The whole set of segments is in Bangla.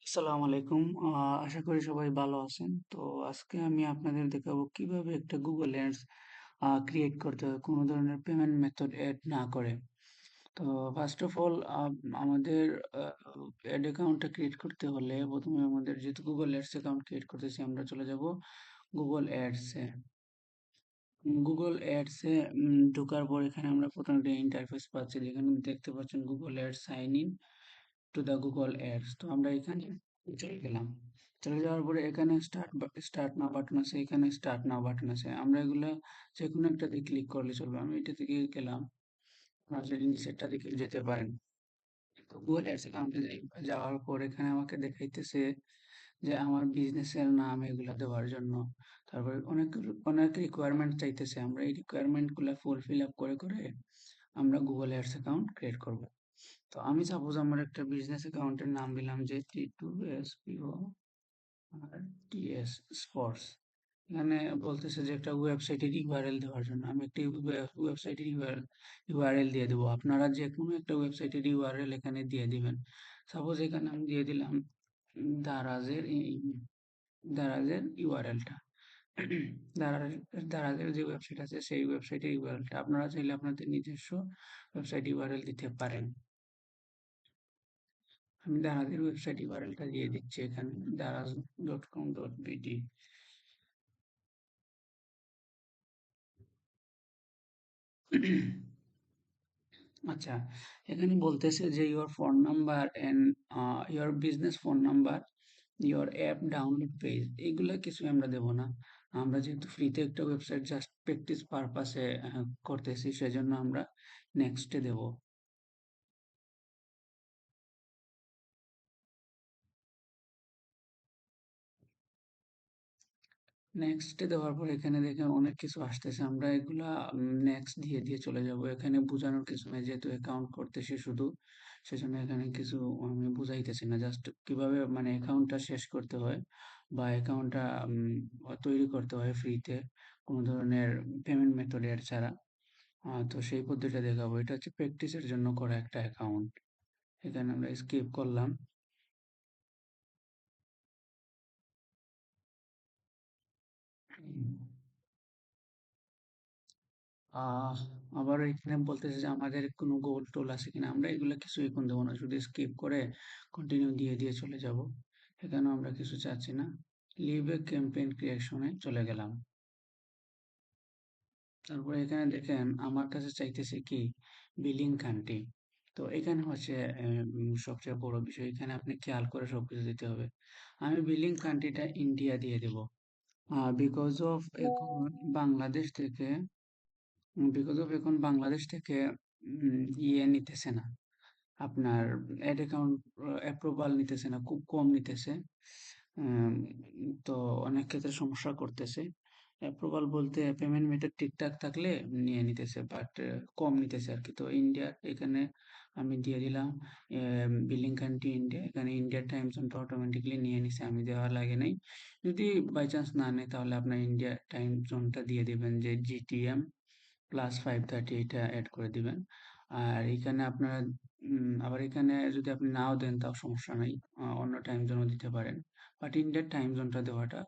আসসালামু আলাইকুম। আশা করি সবাই ভালো আছেন। তো আজকে আমি আপনাদের দেখাবো কিভাবে একটা Google Ads ক্রিয়েট করতে হয় কোনো ধরনের পেমেন্ট মেথড এড না করে। তো ফার্স্ট অফ অল আমাদের আ এড অ্যাকাউন্টটা ক্রিয়েট করতে হলে ১ম এ আমাদের যেহেতু Google Ads অ্যাকাউন্ট ক্রিয়েট করতেছি আমরা চলে যাব Google Ads এ। Google Ads এ ঢোকার পর এখানে আমরা ১ম একটা ইন্টারফেস পাচ্ছি যেখানে দেখতে পাচ্ছেন Google Ads sign in to the Google Ads। তো আমরা এখানে চলে গেলাম। চলে যাওয়ার পরে এখানে স্টার্ট নাও বাটন আছে, এখানে স্টার্ট নাও বাটন আছে। আমরা এগুলা যেকোনো একটাতে ক্লিক করলে চলবে। আমি এটা থেকে গেলাম। আপনারা চাইলে নিচেরটা দিকে যেতে পারেন। তো Google Ads অ্যাকাউন্টে যাওয়ার পর এখানে আমাকে দেখাইতেছে যে আমার বিজনেসের নাম এগুলা দেওয়ার জন্য। তারপরে অনেক রিকোয়ারমেন্ট চাইতেছে। আমরা এই রিকোয়ারমেন্ট গুলা ফুলফিল আপ করে আমরা Google Ads অ্যাকাউন্ট ক্রিয়েট করব। তো আমি সাপোজ আমার একটা বিজনেস অ্যাকাউন্টের নাম দিলাম যে T2SPORTS স্পোর্টস। এখানে বলতেছে যে একটা ওয়েবসাইটের ইউআরএল দেওয়ার জন্য আমি একটি ওয়েবসাইটের ইউআরএল দিয়ে দেবো। আপনারা যে কোনো একটা ওয়েবসাইটের ইউআরএল এখানে দিয়ে দিবেন। সাপোজ এখানে আমি দিয়ে দিলাম দারাজের দারাজের ইউআরএলটা। দারাজ দারাজের যে ওয়েবসাইট আছে সেই ওয়েবসাইটের ইউআরএলটা আপনারা চাইলে আপনাদের নিজস্ব ওয়েবসাইট ইউআরএল দিতে পারেন। আমি দারাজের ওয়েবসাইট ইউআরএলটা দিয়ে দিচ্ছি এখানে daraz.com.bd। আচ্ছা, এখানে বলতেছে যে your phone number and your business phone number, your app download page এগুলা কিছুই আমরা দেব না। আমরা যেহেতু ফ্রিতে একটা ওয়েবসাইট জাস্ট প্র্যাকটিস পারপাসে করতেছি সেজন্য আমরা নেক্সটে দেব। নেক্সটে দেওয়ার পর এখানে দেখেন অনেক কিছু আসতেছে। আমরা এগুলা নেক্সট দিয়ে চলে যাব। এখানে বোঝানোর কিছু নাই যেহেতু অ্যাকাউন্ট করতেছি শুধু। সেজন্য এখানে কিছু আমি বুঝাইতেছি না। জাস্ট কিভাবে মানে অ্যাকাউন্টটা শেষ করতে হয় বা অ্যাকাউন্টটা তৈরি করতে হয় ফ্রিতে কোনো ধরনের পেমেন্ট মেথড এর ছাড়া। তো সেই পদ্ধতিটা দেখাবো। এটা হচ্ছে প্র্যাকটিসের জন্য করা একটা অ্যাকাউন্ট। এখানে আমরা স্কিপ করলাম। আহ আবার এখানে বলতেছে যে আমাদের কোনো গোল টোল আছে কিনা আমরা এগুলো কিছুই এখন দেবো না শুধু স্কিপ করে কন্টিনিউ দিয়ে চলে যাব। এখানেও আমরা কিছু চাচ্ছি না। লিভ এ ক্যাম্পেইন ক্রিয়েশনে চলে গেলাম। তারপরে এখানে দেখেন আমার কাছে চাইতেছে কি বিলিং কান্ট্রি। তো এখানে হচ্ছে সবচেয়ে বড় বিষয় এখানে আপনি খেয়াল করে সবকিছু দিতে হবে। আমি বিলিং কান্ট্রিটা ইন্ডিয়া দিয়ে দেব। বিকজ অফ এখন বাংলাদেশ থেকে এখন বাংলাদেশ থেকে ইয়ে নিতেছে না। আপনার অ্যাড অ্যাকাউন্ট অ্যাপ্রুভাল নিতেছে না, খুব কম নিতেছে। উম, তো অনেক ক্ষেত্রে সমস্যা করতেছে। অ্যাপ্রুভাল বলতে পেমেন্ট মেথড ঠিকঠাক থাকলে নিয়ে নিতেছে, বাট কম নিতেছে আর কি। তো ইন্ডিয়া এখানে আমি দিয়ে দিলাম বিলিং কান্ট্রি ইন্ডিয়া। এখানে ইন্ডিয়ার টাইম জোনটা অটোমেটিকলি নিয়ে নিছে, আমি দেওয়া লাগে নাই। যদি বাই চান্স না নেয় তাহলে আপনার ইন্ডিয়া টাইম জোনটা দিয়ে দিবেন যে জিটিএম +5:30 এটা এড করে দিবেন। আর এখানে আপনারা আবার এখানে যদি আপনি নাও দেন তাও সমস্যা নাই। অন্য টাইম জোনও দিতে পারেন। বাট ইন্ডিয়ার টাইম জোনটা দেওয়াটা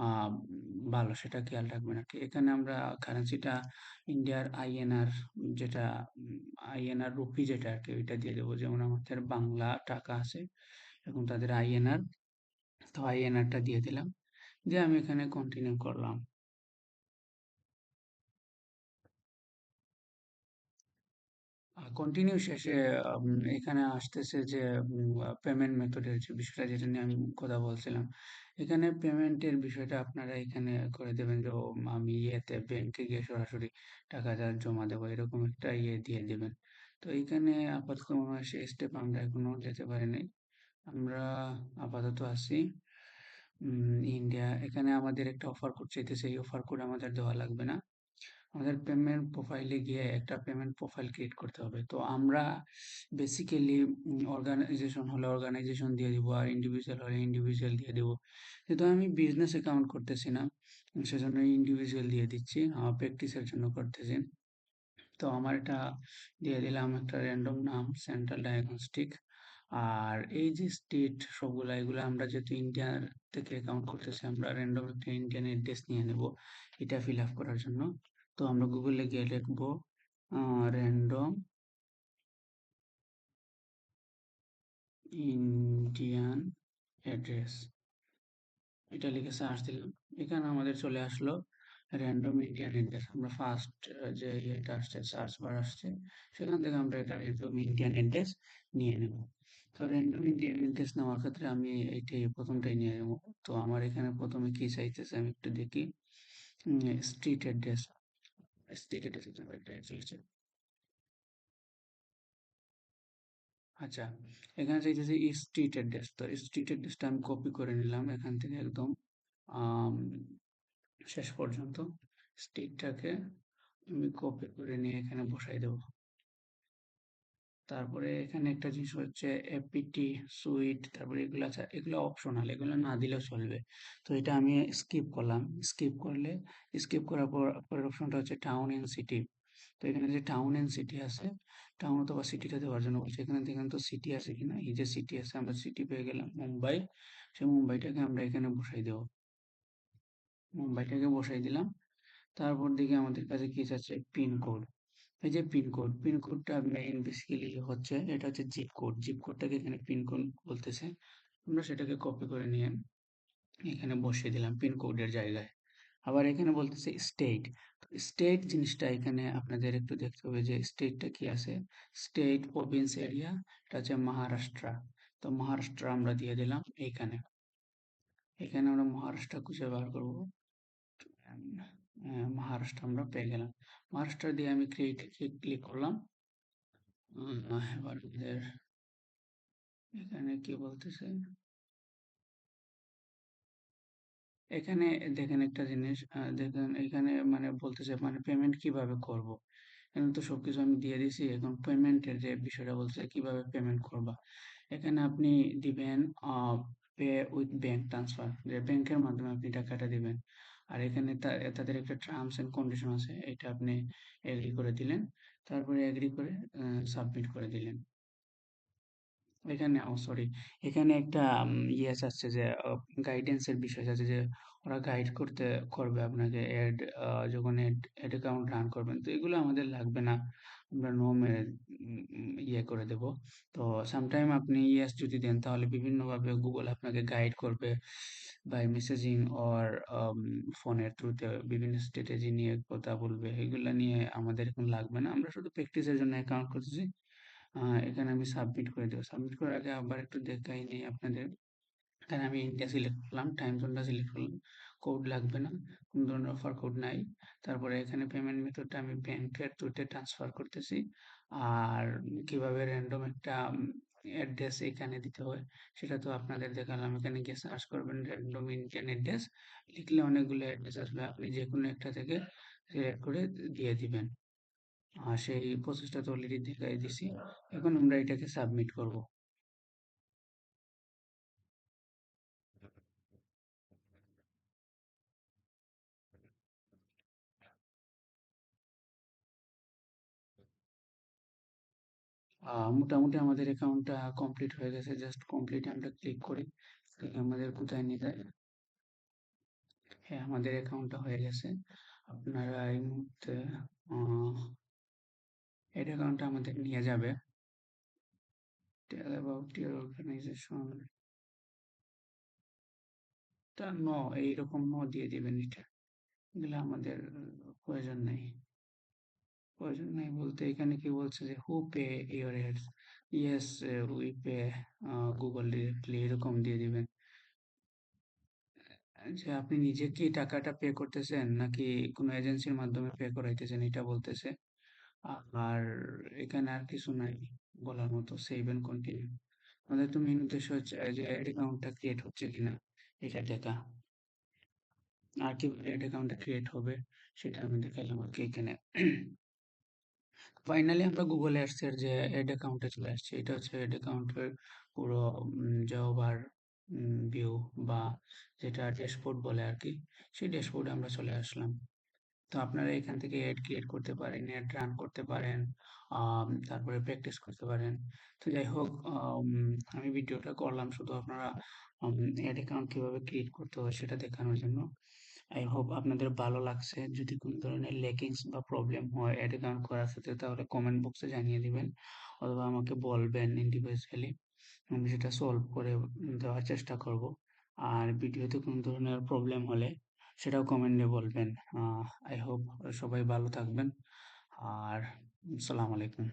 আ ভালো সেটা খেয়াল রাখবেন আরকি। এখানে আমরা কারেন্সিটা ইন্ডিয়ার আইএনআর যেটা আইএনআর রুপি যেটা আরকি ওইটা দিয়ে দেব। যেমন আমাদের বাংলা টাকা আছে এবং তাদের আইএনআর, তো আইএনআরটা দিয়ে দিলাম। দিয়ে আমি এখানে কন্টিনিউ করলাম। কন্টিনিউ শেষে আম এখানে আসতেছে যে পেমেন্ট মেথডের যে বিষয়টা যেটা নিয়ে আমি কথা বলছিলাম। এখানে পেমেন্টের বিষয়টা আপনারা এখানে করে দেবেন যে আমি ইয়েতে ব্যাংকে গিয়ে সরাসরি টাকাটা জমা দেবো এরকম একটা ইয়ে দিয়ে দিবেন। তো এইখানে আপাতত মনে হয় সেই স্টেপ আমরা এখনো যেতে পারি নাই। আমরা আপাতত আছি ইন্ডিয়া। এখানে আমাদের একটা অফার কোড চাইতেছে, এই অফার কোড আমাদের দেওয়া লাগবে না। আমাদের পেমেন্ট প্রোফাইলে গিয়ে একটা পেমেন্ট প্রোফাইল ক্রিয়েট করতে হবে। তো আমরা বেসিক্যালি অর্গানাইজেশন হলে অর্গানাইজেশন দিয়ে দিব আর ইন্ডিভিজুয়াল হলে ইন্ডিভিজুয়াল দিয়ে দিব। যেহেতু আমি বিজনেস অ্যাকাউন্ট করতেছি না সেজন্য ইন্ডিভিজুয়াল দিয়ে দিচ্ছি, আমার প্র্যাকটিসের জন্য করতেছি। তো আমার এটা দিয়ে দিলাম একটা র্যান্ডম নাম সেন্ট্রাল ডায়াগনস্টিক। আর এই যে স্টেট সবগুলা এগুলো আমরা যেহেতু ইন্ডিয়া থেকে কাউন্ট করতেছি আমরা র্যান্ডম একটা ইন্ডিয়ান অ্যাড্রেস নিয়ে নেব এটা ফিল আপ করার জন্য। তো আমরা গুগলে গিয়ে লিখবো র্যান্ডম ইন্ডিয়ান অ্যাড্রেস, এটা লিখে সার্চ দিলাম। এখানে আমাদের চলে আসলো র্যান্ডম ইন্ডিয়ান অ্যাড্রেস। আমরা ফার্স্ট যে এটা আসছে সার্চ বার আসছে সেখান থেকে আমরা এটা র্যান্ডম ইন্ডিয়ান অ্যাড্রেস নিয়ে নেব। তো র্যান্ডম ইন্ডিয়ান অ্যাড্রেস নেওয়ার ক্ষেত্রে আমি এইটাই প্রথমটাই নিয়ে নেব। তো আমার এখানে প্রথমে কি চাইতেছে আমি একটু দেখি। স্ট্রিট অ্যাড্রেস, স্ট্রিট অ্যাড্রেস চলছে। আচ্ছা, এখানে চাইতেছে স্ট্রিট অ্যাড্রেস। তো স্ট্রিট অ্যাড্রেসটা আমি কপি করে নিলাম এখান থেকে একদম আম, শেষ পর্যন্ত স্ট্রিটটাকে আমি কপি করে নিয়ে এখানে বসাই দেবো। তারপরে এখানে একটা জিনিস হচ্ছে এপিটি সুইট, তারপরে এগুলো আছে, এগুলো অপশনাল, এগুলো না দিলেও চলবে। তো এটা আমি স্কিপ করলাম। স্কিপ করলে স্কিপ করার পর পরের অপশনটা হচ্ছে টাউন এন্ড সিটি। তো এখানে যে টাউন এন্ড সিটি আছে, টাউন অথবা সিটিটা দেওয়ার জন্য বলছে। এখানে দেখেন তো সিটি আছে কিনা, এই যে সিটি আছে, আমরা সিটি পেয়ে গেলাম মুম্বাই। সেই মুম্বাইটাকে আমরা এখানে বসাই দেবো। মুম্বাইটাকে বসাই দিলাম। তারপর দিকে আমাদের কাছে কি চাচ্ছে, পিনকোড। এই যে পিনকোড, পিনকোডটা মেইন বেসিক্যালি হচ্ছে, এটা হচ্ছে জিপ কোড। জিপ কোডটাকে এখানে পিনকোড বলতেছে। আমরা সেটাকে কপি করে নিয়ে এখানে বসিয়ে দিলাম পিনকোডের জায়গায়। আবার এখানে বলতেছে স্টেট। স্টেট জিনিসটা এখানে আপনাদের একটু দেখতে হবে যে স্টেটটা কি আছে। স্টেট, প্রভিন্স, এরিয়া, এটা হচ্ছে মহারাষ্ট্র। তো মহারাষ্ট্র আমরা দিয়ে দিলাম এইখানে। এখানে আমরা মহারাষ্ট্র খুঁজে বার করব। মহারাষ্ট্র আমরা পেয়ে গেলাম। মহারাষ্ট্র দিয়ে আমি ক্রিয়েট ক্লিক করলাম। এবার আমাদের এখানে কি বলতেছে, এখানে দেখেন একটা জিনিস, দেখেন এখানে মানে বলতেছে মানে পেমেন্ট কিভাবে করব। এখানে তো সবকিছু আমি দিয়ে দিছি, এখন পেমেন্টের যে বিষয়টা বলছে কিভাবে পেমেন্ট করবা। এখানে আপনি দিবেন পে উইথ ব্যাংক ট্রান্সফার, যে ব্যাংকের মাধ্যমে আপনি টাকাটা দিবেন। আর এখানে তাদের একটা টার্মস এন্ড কন্ডিশন আছে, এটা আপনি এগ্রি করে দিলেন। তারপরে এগ্রি করে সাবমিট করে দিলেন। এখানে সরি, এখানে একটা ইয়ে আছে যে গাইডেন্সের বিষয় আছে যে ওরা গাইড করবে আপনাকে অ্যাড, যখন অ্যাড অ্যাকাউন্ট রান করবেন। তো এগুলো আমাদের লাগবে না, আমরা নো মেরে ইয়ে করে দেব। তো সামটাইম আপনি ইয়েস যদি দেন তাহলে বিভিন্নভাবে গুগল আপনাকে গাইড করবে বাই মেসেজিং অর ফোনের থ্রুতে বিভিন্ন স্ট্র্যাটেজি নিয়ে কথা বলবে। এগুলা নিয়ে আমাদের এখন লাগবে না, আমরা শুধু প্র্যাকটিসের জন্য অ্যাকাউন্ট করতেছি। এখানে আমি সাবমিট করে দেবো। সাবমিট করার আগে আবার একটু দেখাই নিই আপনাদের। এখানে আমি ইন্ডিয়া সিলেক্ট করলাম, টাইম জোনটা সিলেক্ট করলাম। কোড লাগবে না, কোনো ধরনের অফার কোড নাই। তারপরে এখানে পেমেন্ট মেথডটা আমি ব্যাংকের থ্রুতে ট্রান্সফার করতেছি। আর কিভাবে র্যান্ডম একটা অ্যাড্রেস এখানে দিতে হয় সেটা তো আপনাদের দেখালাম। এখানে গিয়ে সার্চ করবেন র্যান্ডম ইন্ডিয়ান অ্যাড্রেস, লিখলে অনেকগুলো অ্যাড্রেস আসবে, আপনি যে কোনো একটা থেকে সিলেক্ট করে দিয়ে দিবেন। সেই প্রসেসটা তো অলরেডি দেখাই দিছি। এখন আমরা এটাকে সাবমিট করব। মোটামুটি আমাদের অ্যাকাউন্টটা কমপ্লিট হয়ে গেছে। জাস্ট কমপ্লিট আমরা ক্লিক করি। আমাদের কোথায় নিয়ে যায়? হ্যাঁ, আমাদের অ্যাকাউন্টটা হয়ে গেছে। আপনারা এই মুহূর্তে এই অ্যাকাউন্টটা আমাদের নিয়ে যাবে। টেল অ্যাবাউট ইউর অর্গানাইজেশন, তা এইরকম দিয়ে দিবেন এটা। এগুলো আমাদের প্রয়োজন নেই। প্রয়োজন নেই বলতে এখানে কি বলছে যে who pay your ads, yes we pay Google directly, এরকম দিয়ে দিবেন। যে আপনি নিজে কি টাকাটা পে করতেছেন নাকি কোনো এজেন্সির মাধ্যমে পে করাইতেছেন এটা বলতেছে। আর এখানে আর কিছু নাই বলার মতো। সেভ এন্ড কন্টিনিউ, আমাদের তো মেন উদ্দেশ্য হচ্ছে যে অ্যাকাউন্টটা ক্রিয়েট হচ্ছে কিনা এটা দেখা। আর কি অ্যাকাউন্টটা ক্রিয়েট হবে সেটা আমি দেখাইলাম আর কি এখানে। ফাইনালি আমরা গুগল অ্যাডস এর যে অ্যাড অ্যাকাউন্টে চলে আসছে। এটা হচ্ছে অ্যাড অ্যাকাউন্টের পুরো যে ওভার ভিউ বা যেটা ড্যাশবোর্ড বলে আর কি, সেই ড্যাশবোর্ডে আমরা চলে আসলাম। তো আপনারা এখান থেকে অ্যাড ক্রিয়েট করতে পারেন, অ্যাড রান করতে পারেন, তারপরে প্র্যাকটিস করতে পারেন। তো যাই হোক, আমি ভিডিওটা করলাম শুধু আপনারা অ্যাড অ্যাকাউন্ট কিভাবে ক্রিয়েট করতে হয় সেটা দেখানোর জন্য। আই হোপ আপনাদের ভালো লাগছে। যদি কোনো ধরনের ল্যাকিংস বা প্রবলেম হয় অ্যাড অ্যাকাউন্ট করার ক্ষেত্রে তাহলে কমেন্ট বক্সে জানিয়ে দিবেন অথবা আমাকে বলবেন ইন্ডিভিজুয়ালি। আমি সেটা সলভ করে দেওয়ার চেষ্টা করব। আর ভিডিওতে কোনো ধরনের প্রবলেম হলে সেটাও কমেন্টে বলবেন। আই হোপ সবাই ভালো থাকবেন। আর আসসালামু আলাইকুম।